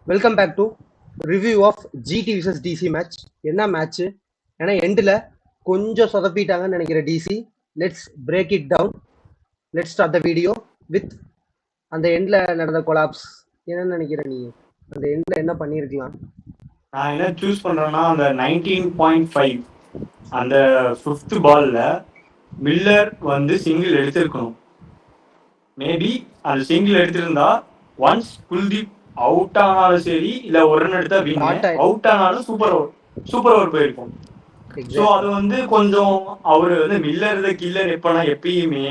Welcome back to review of GT versus DC match. என்ன match? ஏன்னா எண்டில் கொஞ்சம் சொதப்பிட்டாங்கன்னு நினைக்கிற DC. Let's break it down. Let's start the video with அந்த எண்டில் நடந்த கொலாப்ஸ். என்ன நினைக்கிற நீ? அந்த எண்டில் என்ன பண்ணியிருக்கலாம்? நான் என்ன சூஸ் பண்றேன்னா அந்த 19.5 அந்த 5th பால்ல மில்லர் வந்து சிங்கிள் எடுத்திருக்கணும். மேபி அந்த சிங்கிள் எடுத்திருந்தா ஒன்ஸ் குல்தீப் அவுட் ஆனாலும் சரி, இல்ல ஒரு ரன் எடுத்தா வின், அவுட் ஆனாலும் சூப்பர் ஓவர் போயிருக்கும். ஸோ அது வந்து கொஞ்சம் அவரு வந்து மில்லர் கில்லர் எப்பனா எப்பயுமே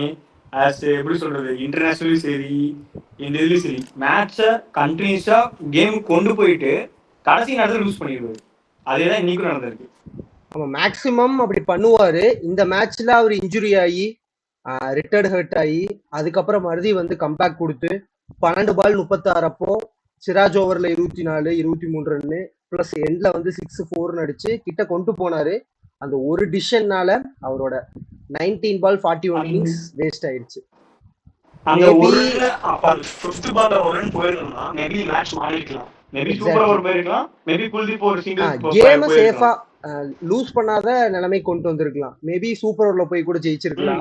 எப்படி சொல்றது, இன்டர்நேஷனலும் சரி இந்த இதுலயும் சரி மேட்சை கண்டினியூஸா கேம் கொண்டு போயிட்டு கடைசி நேரத்தில் லூஸ் பண்ணிடுவாரு. அதேதான் இன்னைக்கும் நடந்திருக்கு. ஆமா, மேக்சிமம் அப்படி பண்ணுவாரு. இந்த மேட்ச்ல அவர் இன்ஜுரி ஆகி ரிட்டர்ட் ஹர்ட் ஆகி அதுக்கப்புறம் மறுதி வந்து கம்பேக் கொடுத்து 12 பால் 36 அப்போ சிராஜ் ஓவர்ல 24 23 ரன்னு பிளஸ் எண்ட்ல வந்து 6-4 அடிச்சு கிட்ட கொண்டு போனாரு. அந்த ஒரு டிசிஷன்னால அவரோட 19 பால் 41 இன்னிங்ஸ் வேஸ்ட் ஆயிடுச்சு. அந்த ஒரு ஃபிஃப்த் பால்ல ஒரு ரன் போயிருந்தா மேபி மேட்ச் மாறிக்கலாம். மேபி சூப்பர் ஓவர் போயிருக்கலாம். மேபி குல்தீப் ஒரு சிங்கிள் கேம் சேஃபா லூஸ் பண்ணாத நிலைமை கொண்டு வந்திருக்கலாம். மேபி சூப்பர் ஓவர்ல போய் கூட ஜெயிச்சிருக்கலாம்.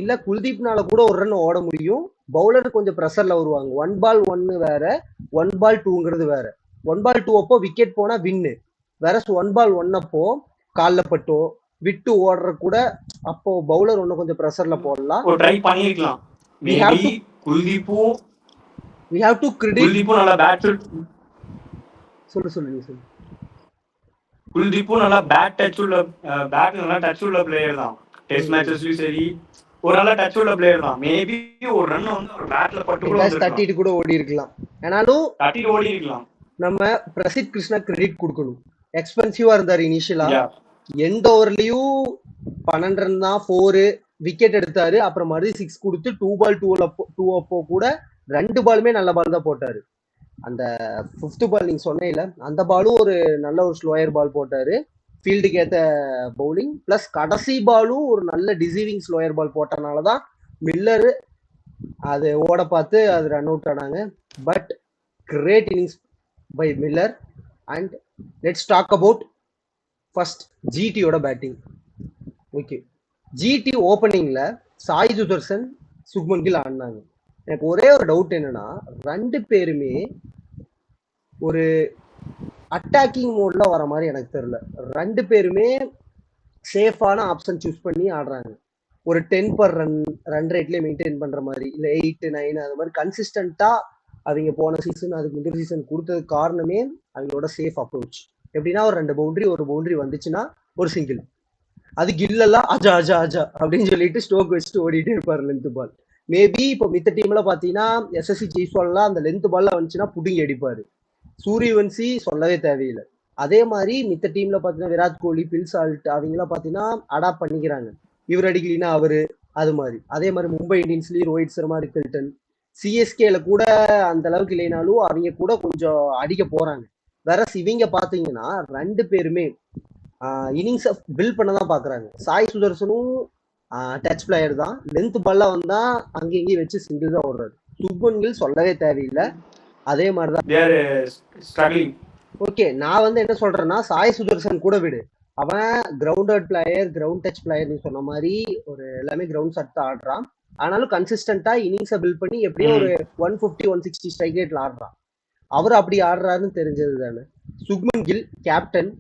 இல்ல குல்தீப்னால கூட ஒரு ரன் ஓட முடியும். பவுலர் கொஞ்சம் ப்ரெஷர்ல வருவாங்க. 1 பால் 1 வேற, 1 பால் 2ங்கிறது வேற. 1 பால் 2 அப்போ விக்கெட் போனா வின்னு. வேற 1 பால் 1 அப்போ கால்ல பட்டோ விட்டு ஓடுற கூட அப்போ பவுலர் ஒன்னும் கொஞ்சம் ப்ரெஷர்ல போடலாம். ட்ரை பண்ணிருக்கலாம். மேபி குல்தீப்பும் we have to credit குல்தீப்பும் நல்லா பேட் சொல்லு குல்தீப்பும் நல்லா டச் உள்ள பிளேயர் தான். டெஸ்ட் மேட்சஸ்லயும் சரி ஒரு நல்ல டச் உள்ள பிளேயர் தான். மேபி ஒரு ரன் வந்து ஒரு பேட்ல பட்டு தட்டிட்டு கூட ஓடி இருக்கலாம். ஆனாலும் தட்டிட்டு ஓடி இருக்கலாம். நம்ம பிரசித் கிருஷ்ணா கிரெடிட் கொடுக்கணும். எக்ஸ்பென்சிவா இருந்தாரு இனிஷியலா. எண்ட் ஓவர்லயும் 12 ரன் தான், 4 விக்கெட் எடுத்தாரு. அப்புறம் மறுபடியும் 6 கொடுத்து 2 பால் 2 அப்போ கூட 2 பாலுமே நல்ல பால் தான் போட்டாரு. அந்த 5th பால் நீங்க சொன்னீங்கல்ல, அந்த பாலும் ஒரு நல்ல ஒரு ஸ்லோயர் பால் போட்டாரு. ஃபீல்டுக்கு ஏற்ற பவுலிங் பிளஸ் கடைசி பாலும் ஒரு நல்ல டிசீவிங் ஸ்லோயர் பால் போட்டனாலதான் மில்லர் அது ஓட பார்த்து அது ரன் அவுட் ஆனாங்க. But great innings by Miller. And let's talk about first ஜிடியோட பேட்டிங். ஓகே, ஜிடி ஓப்பனிங்ல சாய் சுதர்சன், சுக்மன் கில் ஆடினாங்க. எனக்கு ஒரே ஒரு டவுட் என்னன்னா, 2 பேருமே ஒரு அட்டாக்கிங் மோட்ல வர மாதிரி எனக்கு தெரியல. 2 பேருமே சேஃபான ஆப்ஷன் சூஸ் பண்ணி ஆடுறாங்க. ஒரு 10 per ரன் ரேட்லயே மெயின்டைன் பண்ற மாதிரி, இல்ல 8 9 அது மாதிரி கன்சிஸ்டன்டா அவங்க போன சீசன் அதுக்கு முந்தின சீசன் கொடுத்தது காரணமே அவங்களோட சேஃப் அப்ரோச். எப்படின்னா ஒரு 2 பவுண்டரி வந்துச்சுன்னா ஒரு சிங்கிள். அது கில்லெல்லாம் அஜா அஜா அஜா அப்படின்னு சொல்லிட்டு ஸ்டோக் வச்சுட்டு ஓடிட்டே இருப்பாரு லென்த் பால். மேபி இப்போ மித்த டீம்ல பாத்தீங்கன்னா எஸ்எஸ்சி ஜெய்ஸ்வால்லாம் அந்த லென்த் பால்ல வந்துச்சுன்னா புடிங்கி அடிப்பாரு. சூரியவன்சி சொல்லவே தேவையில்லை. அதே மாதிரி மித்த டீம்ல பாத்தீங்கன்னா விராட் கோலி, பில் சால்ட் அவங்களாம் பாத்தீங்கன்னா அடாப்ட் பண்ணிக்கிறாங்க. இவர் அடிக்கலினா அவரு, அது மாதிரி. அதே மாதிரி மும்பை இந்தியன்ஸ்லயும் ரோஹித் சர்மா, ரிக்கல்டன், சிஎஸ்கேல கூட அந்த அளவுக்கு இல்லைனாலும் அவங்க கூட கொஞ்சம் அடிக்க போறாங்க. வேற இவங்க பாத்தீங்கன்னா 2 பேருமே இன்னிங்ஸை பில்ட் பண்ண தான் பாக்குறாங்க. சாய் சுதர்சனும் டச் பிளேயர் தான். லென்த் பால்ல வந்தா அங்கேயும் வச்சு சிங்கிள் தான் ஓடுறாரு. சுப்மன் கில் சொல்லவே தேவையில்லை. அதே மாதிரிதான். ஓகே, நான் வந்து என்ன சொல்றேன்னா, சாய் சுதர்சன் கூட விடு, அவன் grounded player, ground touch player. நீ சொன்ன மாதிரி ஒரு எல்லாமே கிரவுண்ட் சட் தான் ஆடுறான். ஆனாலும் கன்சிஸ்டன்டா இன்னிங்ஸை பில்ட் பண்ணி எப்படியும் ஒரு 150 160 ஸ்ட்ரைக் ரேட்ல ஆடுறான். அவர் அப்படி ஆடுறாருன்னு தெரிஞ்சது தானே. சுக்மன் கில் கேப்டன்,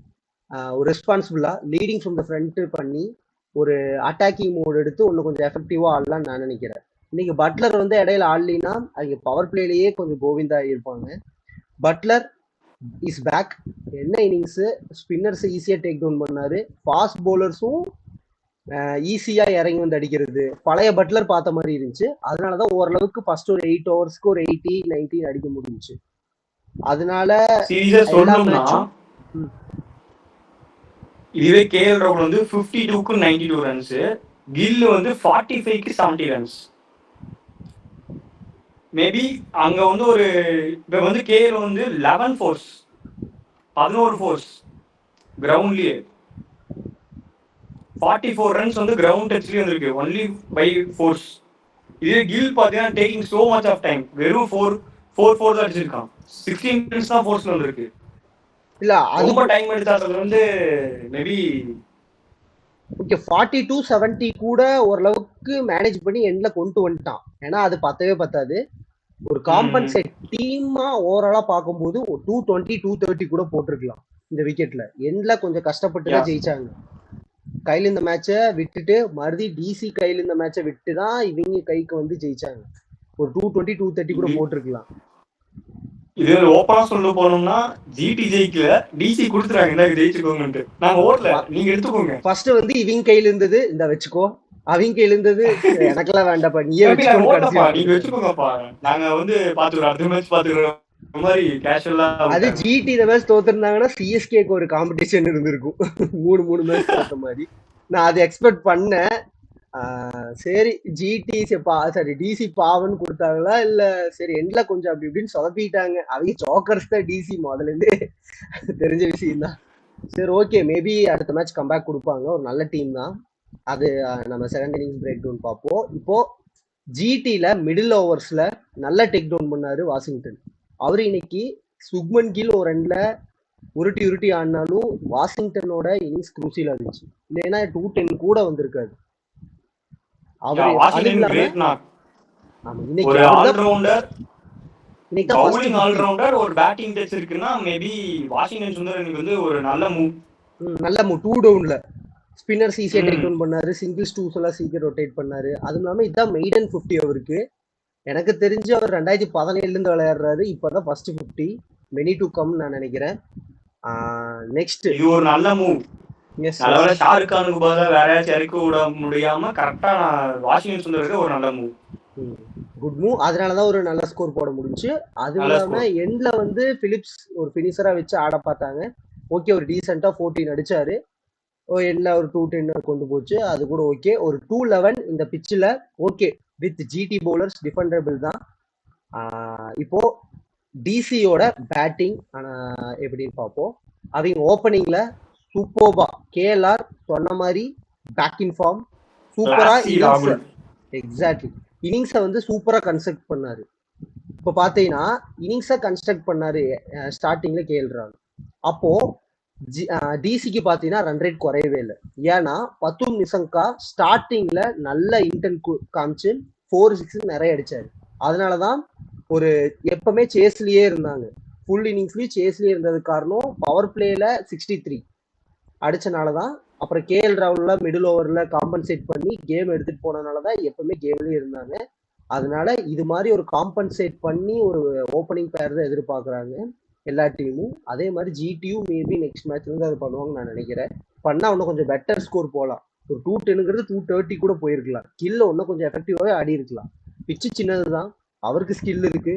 ஒரு ரெஸ்பான்சிபிளா லீடிங் ஃப்ரம் த ஃப்ரண்ட் பண்ணி ஒரு அட்டாக்கிங் மோட் எடுத்து ஒன்னு கொஞ்சம் எஃபெக்டிவா ஆடலாம்னு நான் நினைக்கிறேன். இன்னைக்கு பட்லர் வந்து இடையில ஆடலினா அவங்க பவர் பிளேலயே கொஞ்சம் கோவிந்தா இருப்பாங்க. Buttler is back. என்ன இன்னிங்ஸ், ஸ்பின்னர்ஸ் ஈஸியா டேக் டவுன் பண்ணாரு. ஃபாஸ்ட் பவுலர்ஸும் ஈஸியா இறங்கி வந்து அடிக்கிறது பழைய பட்லர் பார்த்த மாதிரி இருந்துச்சு. அதனாலதான் ஓரளவுக்கு ஃபர்ஸ்ட் ஒரு 8 ஓவர்ஸ்க்கு ஒரு 80 90 அடிக்க முடிஞ்சுச்சு. அதனால இதுவே கேஎல் ராகுல் வந்து 52க்கு 92 ரன்ஸ், கில் வந்து 45க்கு 70 ரன்ஸ். மேபி அங்க வந்து ஒரு இப்ப வந்து கேஎல் வந்து 11 ஃபோர்ஸ் கிரவுண்ட்லயே 44 ரன்ஸ் வந்து கிரவுண்ட் டச்லயே வந்திருக்கு, ஒன்லி பை ஃபோர்ஸ். இதே கில் பாத்தீங்கன்னா taking so much of time, வெறும் 4 தான் அடிச்சிருக்கான். 16 ரன்ஸ் தான் ஃபோர்ஸ்ல வந்திருக்கு. இல்ல அது ரொம்ப டைம் எடுத்தாதது வந்து மேபி ஓகே 42-70 கூட ஓரளவுக்கு மேனேஜ் பண்ணி எண்ட்ல கொண்டு வந்துட்டான். ஏன்னா அது பத்தவே பத்தாது. ஒரு காம்பன்சேட் டீமா ஓவராலா பார்க்கும்போது 220 230 கூட போட்டிருக்கலாம் இந்த விக்கெட்ல. எண்ட்ல கொஞ்சம் கஷ்டப்பட்டு தான் ஜெயிச்சாங்க. கையில இந்த மேட்சை விட்டுட்டு மறுபடி டிசி கையில இந்த மேட்சை விட்டு தான் இவங்க கைக்கு வந்து ஜெயிச்சாங்க. ஒரு 220 230 கூட போட்டிருக்கலாம். இது ஓப்பனா சொல்ல போனோம்னா ஜிடி ஜெயிக்கல, டிசி கொடுத்துறாங்க இந்த ஜெயிச்சுக்கோங்கன்ட்டு. நாங்க ஓடல, நீங்க எடுத்துக்கோங்க. ஃபர்ஸ்ட் வந்து இவங்க கையில இருந்தது இந்த வச்சுக்கோ, அவங்க கையில இருந்தது எனக்கெல்லாம் வேண்டாப்பா நீயே வச்சுக்கோ, நீங்க வச்சுக்கோங்கப்பா, நாங்க வந்து பாத்துக்கிறோம், அடுத்த மேட்ச் பாத்துக்கிறோம் மாதிரி கேஷுவலா. அது ஜிடி இந்த மேட்ச் தோத்துருந்தாங்கன்னா சிஎஸ்கேக்கு ஒரு காம்படிஷன் இருந்திருக்கும். 3 மேட்ச் தோத்த மாதிரி. நான் அதை எக்ஸ்பெக்ட் பண்ணேன். சரி ஜிடி சாரி டிசி பாவன்னு கொடுத்தாங்களா இல்ல சரி எண்ட்ல கொஞ்சம் அப்படி இப்படின்னு சொதப்பிட்டாங்க. அவங்க ஜோக்கர்ஸ் தான் டிசி முதல்ல இருந்தே தெரிஞ்ச விஷயம் தான். சரி ஓகே, மேபி அடுத்த மேட்ச் கம்பேக் கொடுப்பாங்க, ஒரு நல்ல டீம் தான் அது. நம்ம செகண்ட் இன்னிங்ஸ் பிரேக் டவுன் பார்ப்போம். இப்போ ஜிடில மிடில் ஓவர்ஸ்ல நல்ல டேக் டவுன் பண்ணாரு வாஷிங்டன். அவரு இன்னைக்கு சுக்மன் கில் ஒரு ரன்ல உருட்டி ஆனாலும் வாஷிங்டனோட இன்னிங்ஸ் குரூசியலா இருந்துச்சு. இல்லைன்னா 210 கூட வந்திருக்காது. ஒரு பேட்டிங் டச் இருக்குன்னா மேபி வாஷிங்டன் சுந்தர் வந்து ஒரு நல்ல மூவ் 2 டவுன்ல ஸ்பின்னர்ஸ் ஈஸியா டேக் டவுன் பண்ணாரு. சிங்கிள்ஸ் டூஸ் எல்லாம் சீக்கிரம் ரொட்டேட் பண்ணாரு. அதுவும் இல்லாம இதான் மெய்டன் 50 அவருக்கு. எனக்கு தெரிஞ்சு அவர் 2017 இருந்து விளையாடுறாரு. இப்பதான் ஃபர்ஸ்ட் 50. மெனி டு கம் நான் நினைக்கிறேன். நெக்ஸ்ட் இது ஒரு நல்ல மூவ். ஷாருக் கானுக்கு பதிலா வேற யாராச்சும் இறக்க விட முடியாம கரெக்டா வாஷிங்டன் சுந்தருக்கு ஒரு நல்ல மூவ், குட் மூவ். அதனாலதான் ஒரு நல்ல ஸ்கோர் போட முடிஞ்சு. அது இல்லாம எண்ட்ல வந்து பிலிப்ஸ் ஒரு பினிஷரா வச்சு ஆட பார்த்தாங்க. ஓகே, ஒரு டீசெண்டா 14 அடிச்சாரு. எண்ட்ல ஒரு 210 கொண்டு போச்சு, அது கூட ஓகே. ஒரு 211 இந்த பிச்சில் okay. With GT bowlers defendable தான். இப்போ டிசியோட பேட்டிங் எப்படின்னு பார்ப்போம். அவங்க ஓப்பனிங்ல சூப்பர்பா கேஎல்ஆர் சொன்ன மாதிரி பேக் இன் ஃபார்ம் சூப்பரா எக்ஸாக்ட்லி இன்னிங்ஸை வந்து சூப்பரா கன்ஸ்ட்ரக்ட் பண்ணாரு. இப்போ பாத்தீங்கன்னா இன்னிங்ஸை கன்ஸ்ட்ரக்ட் பண்ணாரு ஸ்டார்டிங்ல கேஎல் ராகுல். அப்போ டிசிக்கு பாத்தீங்கன்னா ரன் ரேட் குறையவே இல்லை. ஏன்னா பத்தும் நிசங்கா ஸ்டார்டிங்ல நல்ல இன்டென்ட் காமிச்சு 4-6 நிறைய அடிச்சாரு. அதனாலதான் ஒரு எப்பவுமே சேஸ்லயே இருந்தாங்க. ஃபுல் இன்னிங்ஸ்லயும் சேஸ்லயே இருந்தது காரணம் பவர் பிளேல 63 அடிச்சனாலதான். அப்புறம் கேஎல் ராகுல்ல மிடில் ஓவர்ல காம்பன்சேட் பண்ணி கேம் எடுத்துட்டு போனதுனாலதான் எப்பவுமே கேம்லயே இருந்தாங்க. அதனால இது மாதிரி ஒரு காம்பன்சேட் பண்ணி ஒரு ஓப்பனிங் பேர் தான் எதிர்பார்க்கறாங்க எல்லா டீமும். அதே மாதிரி ஜிடியும் மேபி நெக்ஸ்ட் மேட்ச்ல இருந்து அது பண்ணுவாங்கன்னு நான் நினைக்கிறேன். பண்ணா இன்னும் கொஞ்சம் பெட்டர் ஸ்கோர் போகலாம். ஒரு 210ங்கிறது 230 கூட போயிருக்கலாம். ஸ்கில்ல இன்னும் கொஞ்சம் எஃபெக்டிவாவே ஆடி இருக்கலாம். பிச்சு சின்னதுதான், அவருக்கு ஸ்கில் இருக்கு,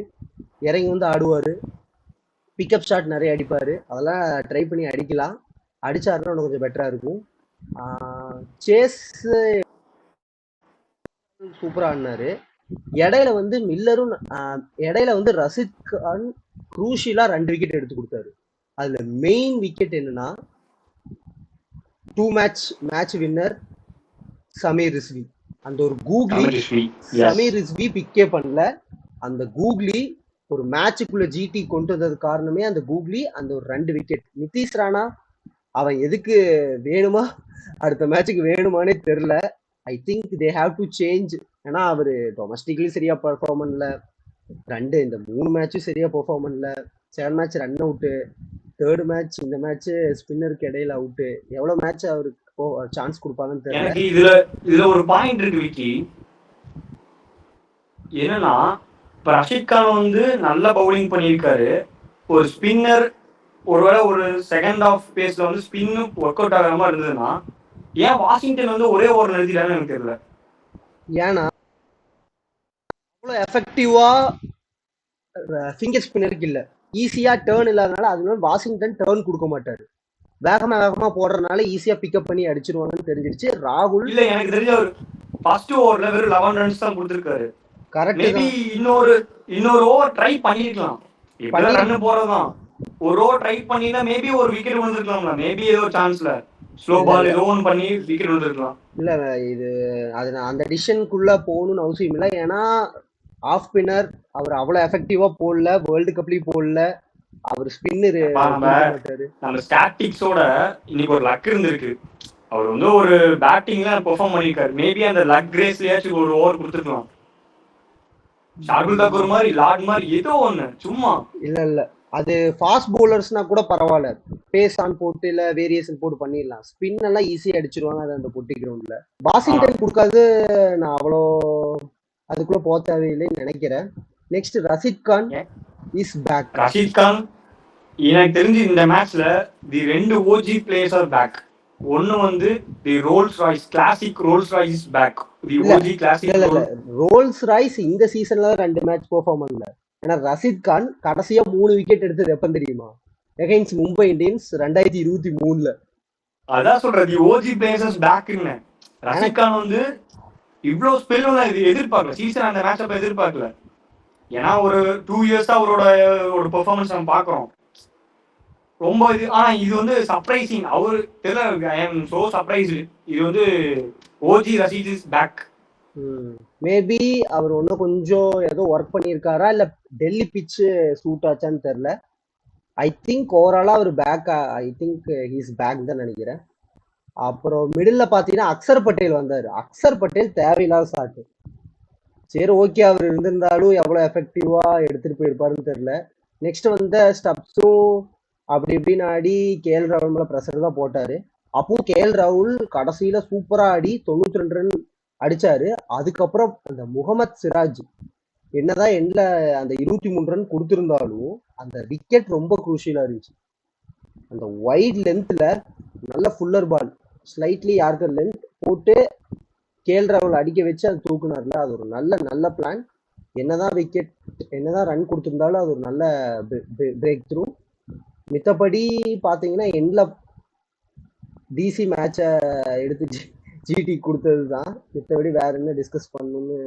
இறங்கி வந்து ஆடுவாரு, பிக்கப் ஷாட் நிறைய அடிப்பாரு. அதெல்லாம் ட்ரை பண்ணி அடிக்கலாம். அடிச்சாருன்னா இன்னும் கொஞ்சம் பெட்டரா இருக்கும். சேஸ் சூப்பரா ஆடினாரு. இடையில வந்து மில்லரும் இடையில வந்து ரஷித் கான் குரூஷியலா 2 விக்கெட் எடுத்து கொடுத்தாரு. அதுல மெயின் விக்கெட் என்னன்னா 2 மேட்ச் வின்னர் சமீர் ரிஸ்வி. அந்த ஒரு கூகுளி சமீர் ரிஸ்வி பிக்கே பண்ணல. அந்த கூகுளி ஒரு மேட்சுக்குள்ள ஜிடி கொண்டு வந்தது காரணமே அந்த கூகுளி. அந்த ஒரு 2 விக்கெட். நிதிஷ் ராணா அவன் எதுக்கு வேணுமா அடுத்த மேட்சுக்கு வேணுமானே தெரியல. I think they have to change. ஏன்னா அவரு டொமஸ்டிக்லயும் சரியா பெர்ஃபார்ம் பண்ணல, இந்த 3 மேட்சும் சரியா பெர்ஃபார்ம் பண்ணல. 7 match run out, 3rd match இந்த மேட்ச் ஸ்பின்னருக்கு இடையில அவுட்டு. எவ்வளவு மேட்ச் அவருக்கு சான்ஸ் கொடுப்பாங்கன்னு தெரியல. எனக்கு இதுல ஒரு பாயிண்ட் இருக்கு விக்கி. என்னன்னா இப்ப ரஷித் கான் வந்து நல்ல பவுலிங் பண்ணியிருக்காரு. ஒரு ஸ்பின்னர் ஒருவேளை ஒரு செகண்ட் ஆஃப் பேஸ்ல வந்து ஸ்பின்னு ஒர்க் அவுட் ஆகிற மாதிரி இருந்ததுன்னா ஏன் வாஷிங்டன் வந்து ஒரே ஓவர் நிறுத்திட்டான்னு எனக்கு தெரியல. ஏன்னா அவ்வளோ எஃபெக்டிவா ஃபிங்கர் ஸ்பின்னருக்கு இல்ல, ஈஸியா டேர்ன் இல்லாதனால. அதனால வாஷிங்டன் டேர்ன் கொடுக்க மாட்டாரு. வேகமா போடுறதுனால ஈஸியா பிக்கப் பண்ணி அடிச்சிருவாங்கன்னு தெரிஞ்சிருச்சு. ராகுல் இல்ல எனக்கு தெரிஞ்ச ஒரு ஃபர்ஸ்ட் ஓவர்ல வெறும் 11 ரன்ஸ் தான் கொடுத்திருக்காரு. கரெக்ட். மேபி இன்னொரு ஓவர் ட்ரை பண்ணிருக்கலாம். இப்ப ரன் போறதுதான். ஒரு ஓவர் ட்ரை பண்ணினா மேபி ஒரு விக்கெட் விழுந்திருக்கலாம்ல. மேபி ஏதோ சான்ஸ்ல ஸ்லோ பால் ஏதோ ஒன் பண்ணி விக்கெட் விழுந்திருக்கலாம். இல்ல இது அது அந்த டிசிஷனுக்குள்ள போகணும்னு அவசியம் இல்லை. ஏன்னா ஆஃப் ஸ்பின்னர் அவர் அவ்வளவு எஃபெக்டிவா போடல, வேர்ல்டு கப்லயும் போடல. அவர் ஸ்பின்னர் மாட்டாரு. நம்ம ஸ்டாட்டிக்ஸோட இன்னைக்கு ஒரு லக் இருந்திருக்கு. அவர் வந்து ஒரு பேட்டிங்ல பெர்ஃபார்ம் பண்ணிருக்காரு. மேபி அந்த லக் ரேஸ்லயாச்சும் ஒரு ஓவர் கொடுத்துருக்கலாம். ஷார்துல் தாக்கூர் மாதிரி லார்ட் மாதிரி ஏதோ ஒண்ணு சும்மா இல்ல அது ஃபாஸ்ட் பவுலர்ஸ்னா கூட பரவாயில்ல, பேஸ் ஆன் போட்டு இல்ல வேரியேஷன் போட்டு பண்ணிடலாம். ஸ்பின் எல்லாம் ஈஸியா அடிச்சிருவாங்க அது அந்த பொட்டி கிரவுண்ட்ல. வாஷிங்டன் கொடுக்காது, நான் அவ்வளோ அதுக்குள்ள போக தேவையில்லைன்னு நினைக்கிறேன். Next Rashid Khan is back. Rashid Khan எனக்கு தெரிஞ்சு இந்த மேட்ச்ல the 2 OG players are back. ஒன்னு வந்து the Rolls Royce classic Rolls Royce is back. The OG classic Rolls Royce இந்த சீசன்ல 2 மேட்ச் பெர்ஃபார்ம் பண்ணல. ஏன்னா ரஷித் கான் கடைசியா 3 விக்கெட் எடுத்தது எப்ப தெரியுமா? Against Mumbai Indians 2023. அதான் சொல்றேன், தி ஓஜி பிளேயர்ஸ் இஸ் பேக்னு. ரஷித் கான் வந்து இவ்வளவு ஸ்பெல் இது எதிர்பார்க்கல, சீசன் அந்த மேட்ச் அப்ப எதிர்பார்க்கல. ஏன்னா ஒரு 2 இயர்ஸா அவரோட ஒரு பெர்ஃபார்மன்ஸ் நம்ம பாக்குறோம் ரொம்ப இது. ஆனா இது வந்து சர்ப்ரைசிங். அவரு தெரியல, ஐ அம் சோ சர்ப்ரைஸ்டு. இது வந்து OG Rasheed is back. Maybe அவர் இன்னும் கொஞ்சம் ஏதோ ஒர்க் பண்ணியிருக்காரா இல்ல டெல்லி பிச்சு சூட் ஆச்சான்னு தெரியல. ஐ திங்க் ஓவராலா அவர் back. I think he's back தான் நினைக்கிறேன். அப்புறம் மிடில் பாத்தீங்கன்னா அக்சர் பட்டேல் வந்தாரு. அக்சர் பட்டேல் தேவையில்லாத ஷாட். சரி ஓகே, அவர் இருந்திருந்தாலும் எவ்வளவு எஃபெக்டிவா எடுத்துட்டு போயிருப்பாருன்னு தெரியல. நெக்ஸ்ட் வந்த ஸ்டப்ஸும் அப்படி இப்படின்னு ஆடி கேஎல் ராகுல் மேல ப்ரெஷர் தான் போட்டாரு. அப்பவும் கேஎல் ராகுல் கடைசியில சூப்பரா ஆடி 92 ரன் அடிச்சாரு. அதுக்கப்புறம் அந்த முகமது சிராஜ் என்னதான் எண்ட்ல அந்த 23 ரன் கொடுத்திருந்தாலும் அந்த விக்கெட் ரொம்ப குரூஷியலா இருந்துச்சு. அந்த வைட் லென்த்ல நல்ல ஃபுல்லர் பால் ஸ்லைட்லி யார்கர் லென்த் போட்டு கேஎல் ராகுல் அடிக்க வச்சு அது தூக்குனார்ல, அது ஒரு நல்ல பிளான். என்னதான் விக்கெட் என்னதான் ரன் கொடுத்திருந்தாலும் அது ஒரு நல்ல பிரேக் த்ரூ. மித்தபடி பாத்தீங்கன்னா எண்ட்ல டிசி மேட்ச எடுத்து ஜிடி கொடுத்தது தான். மித்தபடி வேற என்ன டிஸ்கஸ் பண்ணணும்னு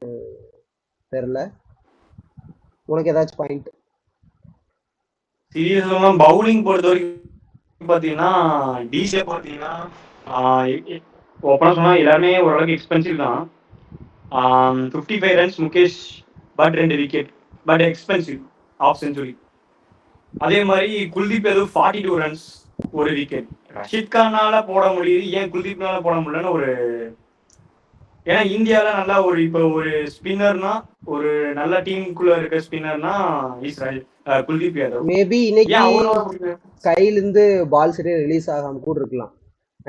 தெரியல. உனக்கு ஏதாச்சும் பாயிண்ட்? சீரியஸா பவுலிங் பொறுத்த வரைக்கும் பாத்தீங்கன்னா டிசி பாத்தீங்கன்னா ஓப்பனா சொன்னா எல்லாருமே ஓரளவுக்கு எக்ஸ்பென்சிவ் தான். 55 runs Mukesh, but 2 wicket, but expensive, of century. அதே மாதிரி குல்தீப் யாதவ் 42 ரன்ஸ், 1 விக்கெட். ரஷித் கானால போட முடியுது, ஏன் குல்தீப்னால போட முடியலன்னு ஒரு. ஏன்னா இந்தியால நல்லா ஒரு இப்போ ஒரு ஸ்பின்னர்னா ஒரு நல்ல டீமுக்குள்ள இருக்க ஸ்பின்னர்னா குல்தீப் யாதவ். மேபி இன்னைக்கு கையில இருந்து பால் சரியா ரிலீஸ் ஆகாம கூட இருக்கலாம்.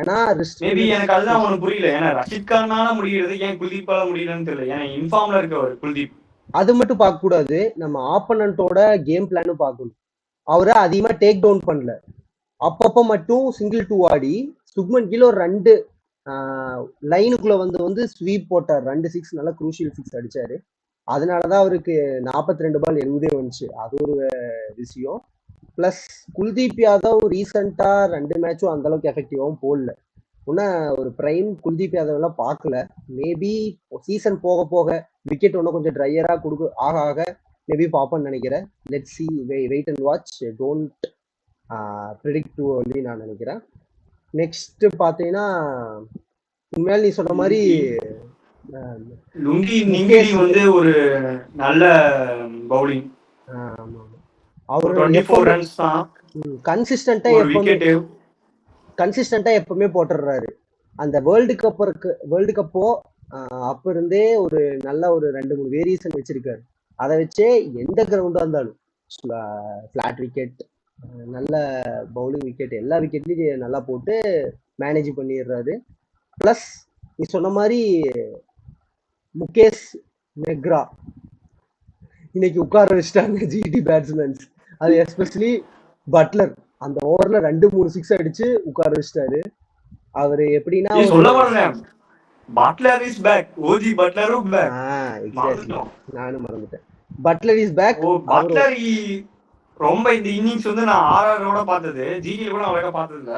ஏன்னா மேபி எனக்கு அதுதான் அவனுக்கு புரியல. ஏன்னா ரஷித் கானால முடியறது ஏன் குல்தீப்பால முடியலன்னு தெரியல. ஏன்னா இன்ஃபார்ம்ல இருக்கவர் குல்தீப். அது மட்டும் பார்க்க கூடாது, நம்ம ஆப்பனண்டோட கேம் பிளானும் பார்க்கணும். அவரை அதிகமா டேக் டவுன் பண்ணல, அப்பப்ப மட்டும் சிங்கிள் 2 ஆடி சுக்மன் கில் ஒரு 2 லைனுக்குள்ள வந்து ஸ்வீப் போட்டார். 2 6 நல்லா குரூஷியல் 6 அடிச்சாரு. அதனாலதான் அவருக்கு 42 பால் 70 வந்துச்சு. அது ஒரு விஷயம். பிளஸ் குல்தீப் யாதவ் ரீசெண்டா 2 மேட்சும் அந்த அளவுக்கு எஃபெக்டிவாவும் போடல. இன்னும் ஒரு பிரைம் குல்தீப் யாதவ் எல்லாம் பார்க்கல. மேபி சீசன் போக போக விக்கெட் இன்னும் கொஞ்சம் ட்ரையரா ஆக மேபி பார்ப்போம்னு நினைக்கிறேன். Let see, wait and watch, don't predict too early நான் நினைக்கிறேன். நெக்ஸ்ட் பாத்தீங்கன்னா உண்மையால நீ சொன்ன மாதிரி லுங்கி நிங்கிடி வந்து ஒரு நல்ல பவுலிங். அவர் 24 ரன்ஸ் தான் கன்சிஸ்டன்ட்டா எப்பவுமே போட்டுறாரு. அந்த வேர்ல்டு கப்போ அப்ப இருந்தே ஒரு நல்ல ஒரு 2-3 வேரியேஷன் வச்சிருக்காரு. அதை வச்சே எந்த கிரவுண்டா இருந்தாலும் பிளாட் விக்கெட், நல்ல பவுலிங் விக்கெட், எல்லா விக்கெட்லயும் நல்லா போட்டு மேனேஜ் பண்ணிடுறாரு. பிளஸ் நீ சொன்ன மாதிரி முகேஷ் மெக்ரா இன்னைக்கு உட்கார வச்சுட்டாங்க ஜிடி பேட்ஸ்மேன்ஸ். அது எஸ்பெஷலி பட்லர் அந்த ஓவர்ல 2-3 6 அடிச்சு உட்கார வச்சுட்டாரு. அவரு எப்படின்னா பட்லர் இஸ் பேக். ஓஜி பட்லரும் பேக். நானும் மறந்துட்டேன். Buttler is back. பட்லர் ரொம்ப இந்த இன்னிங்ஸ் வந்து நான் ஆர்ஆரோட பார்த்தது, ஜிடி கூட அவ்வளோக்கா பார்த்தது இல்ல.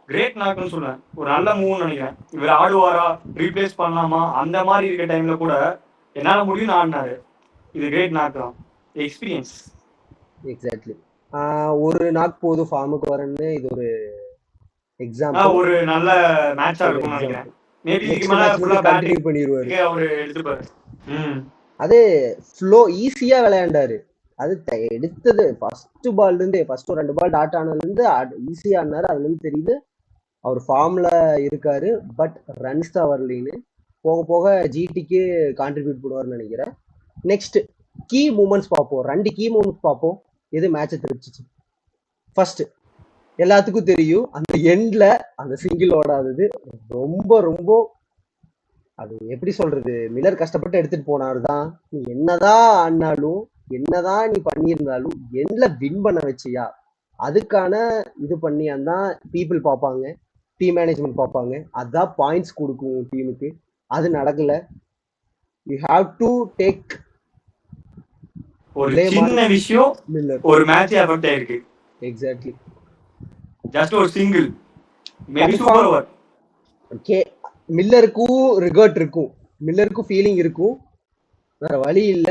கிரேட் நாக்னு சொல்லுவேன். ஒரு நல்ல மூவ்னு நினைக்கிறேன். இவர் ஆடுவாரா, ரீப்ளேஸ் பண்ணலாமா, அந்த மாதிரி இருக்க டைம்ல கூட என்னால முடியும் ஆடினாரு. இது கிரேட் நாக் தான், எக்ஸ்பீரியன்ஸ். எக்ஸாக்ட்லி. ஒரு நாக் போது ஃபார்முக்கு வரன்னு இது ஒரு எக்ஸாம்பிள். ஒரு நல்ல மேட்சா இருக்கும்னு நினைக்கிறேன். மேபி இதுக்கு மேல ஃபுல்லா கண்டினியூ பண்ணிடுவாரு. அவரு எடுத்துப்பாரு. அது ஃப்ளோ ஈஸியா விளையாண்டாரு. அது எடுத்தது ஃபர்ஸ்ட் பால்ல இருந்து ஃபர்ஸ்ட் 2 பால் டாட் ஆனதுல இருந்து ஈஸியா ஆனாரு. அதுல இருந்து தெரியுது அவர் ஃபார்ம்ல இருக்காரு. பட் ரன்ஸ் தான் வரலின்னு. போக போக ஜிடிக்கு கான்ட்ரிபியூட் பண்ணுவார்னு நினைக்கிறேன். நெக்ஸ்ட் கீ மூமெண்ட்ஸ் பார்ப்போம். 2 கீ மூமெண்ட்ஸ் பார்ப்போம். எது மேட்சை திருப்பிச்சு. ஃபர்ஸ்ட் எல்லாத்துக்கும் தெரியும் அந்த எண்ட்ல அந்த சிங்கிள் ஓடாதது ரொம்ப ரொம்ப அது எப்படி சொல்றது, மில்லர் கஷ்டப்பட்டு எடுத்துட்டு போனாரு தான். நீ என்னதான் ஆடினாலும் என்னதான் நீ பண்ணியிருந்தாலும் எண்ட்ல வின் பண்ண வச்சியா, அதுக்கான இது பண்ணியாதான் பீப்புள் பார்ப்பாங்க, டீம் மேனேஜ்மெண்ட் பார்ப்பாங்க, அதான் பாயிண்ட்ஸ் கொடுக்கும் டீமுக்கு. அது நடக்கல. யூ ஹாவ் டு டேக் ஒரு சின்ன விஷயம் மில்லர். ஒரு மேட்ச் அஃபெக்ட் ஆயிருக்கு. எக்ஸாக்ட்லி. ஜஸ்ட் ஒரு single maybe super over. Okay, மில்லருக்கும் ரிகர்ட் இருக்கும், மில்லருக்கும் ஃபீலிங் இருக்கும், வேற வழி இல்ல.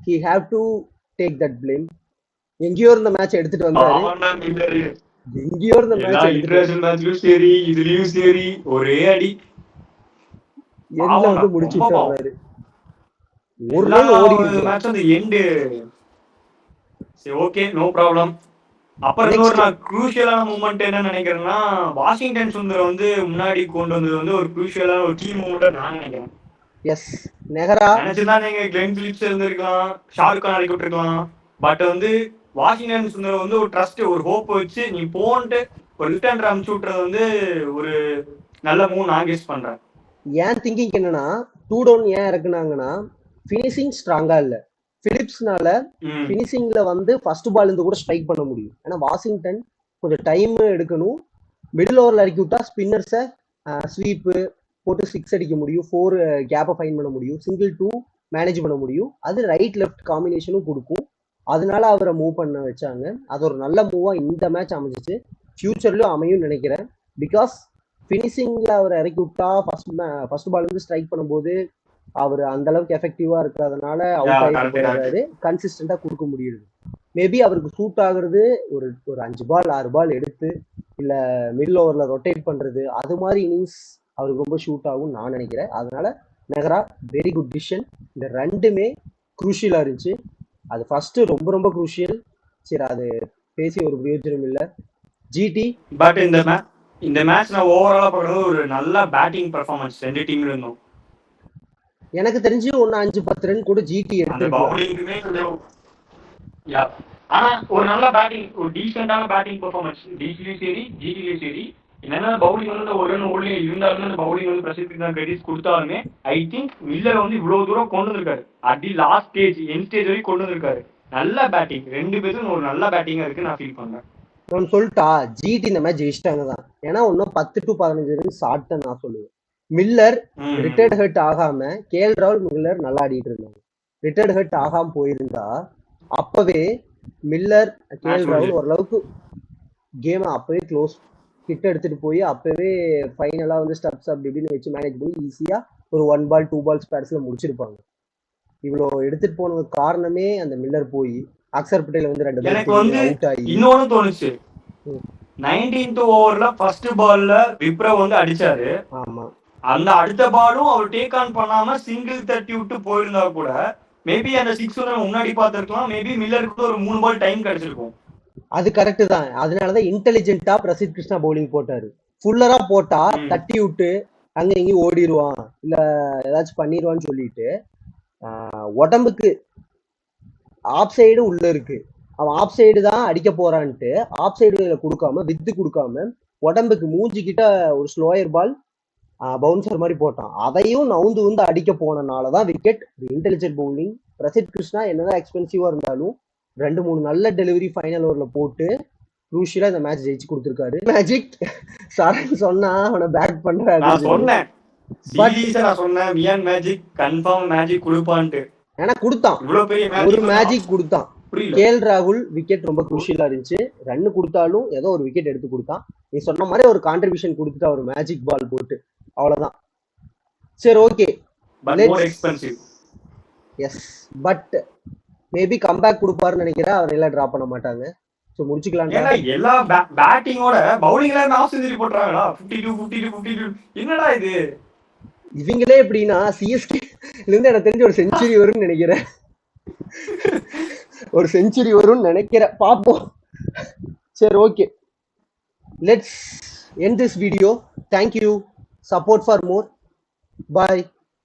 he have to take that blame. எங்கேயோ இருந்த மேட்ச் எடுத்துட்டு வந்தாரு. எங்கேயோ இருந்த மேட்ச் இன்டர்நேஷனல் சரி இதுலயும் சரி ஒரே அடி எண்ட்ல வந்து முடிச்சிட்டு வந்தாரு. ஒரு ரன் ஓடி மேட்ச் அந்த எண்ட். சரி ஓகே நோ ப்ராப்ளம். அப்புறம் இன்னொரு நான் குரூஷியலான மூமெண்ட் என்ன நினைக்கிறேன்னா, வாஷிங்டன் சுந்தர் வந்து முன்னாடி கொண்டு வந்தது வந்து ஒரு குரூஷியலான ஒரு கீ மூமெண்ட் நான் நினைக்கிறேன். எஸ், நெஹரா நினைச்சுதான் நீங்க கிளென் பிலிப்ஸ் இருந்திருக்கலாம், ஷாருக் கான் அடிக்க விட்டுருக்கலாம். பட் வந்து வாஷிங்டன் சுந்தர் வந்து ஒரு ட்ரஸ்ட் ஒரு ஹோப் வச்சு நீ போன்ட்டு ஒரு ரிட்டர்ன் அனுப்பிச்சு விட்டுறது வந்து ஒரு நல்ல மூவ் நான் கெஸ் பண்றேன். ஏன் திங்கிங் என்னன்னா, 2 டவுன் ஏன் இறக்குனாங்கன்னா ஃபினிஷிங் ஸ்ட்ராங்கா இல்ல. பிலிப்ஸ்னால ஃபினிஷிங்ல வந்து ஃபர்ஸ்ட் பால் இருந்து கூட ஸ்ட்ரைக் பண்ண முடியும். ஏன்னா வாஷிங்டன் கொஞ்சம் டைம் எடுக்கணும். மிடில் ஓவர்ல இறக்கி விட்டா ஸ்பின்னர்ஸை ஸ்வீப்பு போட்டு 6 அடிக்க முடியும், 4 கேப்பை ஃபைன் பண்ண முடியும், சிங்கிள் 2 மேனேஜ் பண்ண முடியும். அது ரைட் லெஃப்ட் காம்பினேஷனும் கொடுக்கும். அதனால அவரை மூவ் பண்ண வச்சாங்க. அது ஒரு நல்ல மூவா இந்த மேட்ச் அமைஞ்சிச்சு. ஃபியூச்சர்லயும் அமையும் நினைக்கிறேன். பிகாஸ் ஃபினிஷிங்ல அவரை இறக்கி விட்டா ஃபர்ஸ்ட் பால் வந்து ஸ்ட்ரைக் பண்ணும்போது அவர் அந்த அளவுக்கு எஃபெக்டிவா இருக்கிறதுனால அவுட் ஆகிட்டு போயிடுறாரு. கன்சிஸ்டண்டா கொடுக்க முடியுது. மேபி அவருக்கு சூட் ஆகுறது ஒரு 5 பால் 6 பால் எடுத்து இல்ல மிடில் ஓவர்ல ரொட்டேட் பண்றது, அது மாதிரி இன்னிங்ஸ் அவருக்கு ரொம்ப ஷூட் ஆகும் நான் நினைக்கிறேன். அதனால நெஹ்ரா வெரி குட் டிசிஷன். இந்த ரெண்டுமே குரூஷியலா இருந்துச்சு. அது ஃபர்ஸ்ட் ரொம்ப ரொம்ப குரூஷியல். சரி, அது பேசி ஒரு பிரயோஜனம் இல்லை. ஜிடி பட் இந்த மேட்ச் நான் ஓவராலா பார்க்கறது ஒரு நல்ல பேட்டிங் பெர்ஃபார்மன்ஸ் ரெண்டு டீம்ல இருந்தும். எனக்கு தெரிஞ்சு 1-5-10 ரன் கூட ஜிடி எடுத்துருக்கலாம். ஆனா ஒரு நல்ல பேட்டிங், ஒரு டீசென்டான பேட்டிங் பெர்ஃபார்மன்ஸ் டிசிலயும் சரி ஜிடிலயும் சரி. என்னன்னா பவுலிங் வந்து ஒரு ரன் ஓடல இருந்தாலுமே அந்த பவுலிங் வந்து பிரசித்தி தான் கிரெடிட்ஸ் கொடுத்தாலுமே ஐ திங்க் மில்லர் வந்து இவ்வளவு தூரம் கொண்டு வந்திருக்காரு. அடி லாஸ்ட் ஸ்டேஜ் எண்ட் ஸ்டேஜ் வரைக்கும் கொண்டு வந்திருக்காரு. நல்ல பேட்டிங், ரெண்டு பேரும் ஒரு நல்ல பேட்டிங்கா இருக்கு நான் ஃபீல் பண்றேன். நான் சொல்லிட்டா ஜிடி இந்த மேட்ச் ஜெயிச்சிட்டாங்க தான். ஏன்னா இன்னும் 10 to 15 ரன் ஷார்ட் நான் சொல்லுவேன். மில்லர் ரிட்டையர்ட் ஹர்ட் ஆகாம கேஎல் ராகுல் மில்லர் நல்லா ஆடிட்டு இருந்தாங்க. ரிட்டையர்ட் ஹர்ட் ஆகாம போயிருந்தா அப்பவே மில்லர் கேஎல் ராகுல் ஓரளவுக்கு கேமை அப்பவே க்ளோஸ் கிட்ட எடுத்துட்டு போய் அப்பவே ஃபைனலா வந்து ஸ்டப்ஸ் அப்படி இப்படின்னு வச்சு மேனேஜ் பண்ணி ஈஸியா ஒரு 1 பால் 2 பால் ஸ்பேர்ஸ்ல முடிச்சிருப்பாங்க. இவ்வளோ எடுத்துட்டு போனதுக்கு காரணமே அந்த மில்லர் போய் அக்சர் பட்டேல் வந்து 2 பேர் அவுட் ஆகி. இன்னொன்னு தோணுச்சு, 19th ஓவர்ல ஃபர்ஸ்ட் பால்ல விப்ரோ வந்து அடிச்சாரு. ஆமா, அந்த அடுத்த பாலும் அவர் டேக் ஆன் பண்ணாம சிங்கிள் தட்டி விட்டு போயிருந்தா கூட மேபி அந்த 6 ரன் முன்னாடி பார்த்திருக்கலாம். மேபி மில்லருக்கு ஒரு 3 பால் டைம் கிடைச்சிருக்கும். அது கரெக்ட் தான். அதனாலதான் இன்டெலிஜென்ட்டா பிரசித் கிருஷ்ணா பவுலிங் போட்டாரு. ஃபுல்லரா போட்டா தட்டி விட்டு அங்க இங்கேயும் ஓடிடுவான் இல்ல ஏதாச்சும் பண்ணிடுவான்னு சொல்லிட்டு உடம்புக்கு ஆப் சைடு உள்ள இருக்கு, அவன் ஆப் சைடு தான் அடிக்க போறான்ட்டு ஆப் சைடு கொடுக்காம வித்து கொடுக்காம உடம்புக்கு மூஞ்சிக்கிட்ட ஒரு ஸ்லோயர் பால் பவுன்சர் மாதிரி போட்டான். அதையும் நவுந்து வந்து அடிக்க போனனாலதான் wicket. Intelligent bowling. Prasidh Krishna என்னதான் எக்ஸ்பென்சிவா இருந்தாலும் 2-3 நல்ல டெலிவரி ஃபைனல் ஓவர்ல போட்டு குரூஷியலா இந்த மேட்ச் ஜெயிச்சு கொடுத்திருக்காரு. மேஜிக் சரண் சொன்னா அவனை பேக் பண்றாரு. நான் சொன்னேன் மேஜிக் கன்ஃபார்ம் மேஜிக் கொடுப்பான்ட்டு. ஏன்னா கொடுத்தான், ஒரு மேஜிக் கொடுத்தான். கேஎல் ராகுல் விக்கெட் ரொம்ப குரூஷியலா இருந்துச்சு. ரன் கொடுத்தாலும் ஏதோ ஒரு விக்கெட் எடுத்து கொடுத்தான். நீ சொன்ன மாதிரி ஒரு கான்ட்ரிபியூஷன் கொடுத்துட்டா ஒரு மேஜிக் பால் போட்டு, அவ்வளவுதான். சரி okay, yes but maybe comeback கொடுப்பாருன்னு நினைக்கிறேன். அவர் எல்லாம் டிராப் பண்ண மாட்டாங்க. சோ முடிச்சுக்கலாம். எல்லா பேட்டிங்கோட பவுலிங்ல ஆஃப் செஞ்சுரி போட்றாங்களா 52 52 52. என்னடா இது? இவங்களே எப்படின்னா சிஎஸ்கே இருந்து எனக்கு தெரிஞ்ச ஒரு செஞ்சுரி வரும்னு நினைக்கிறேன். ஒரு செஞ்சுரி வரும்னு நினைக்கிறேன், பாப்போம். சரி, okay, let's end this video. Thank you. Support for more. Bye.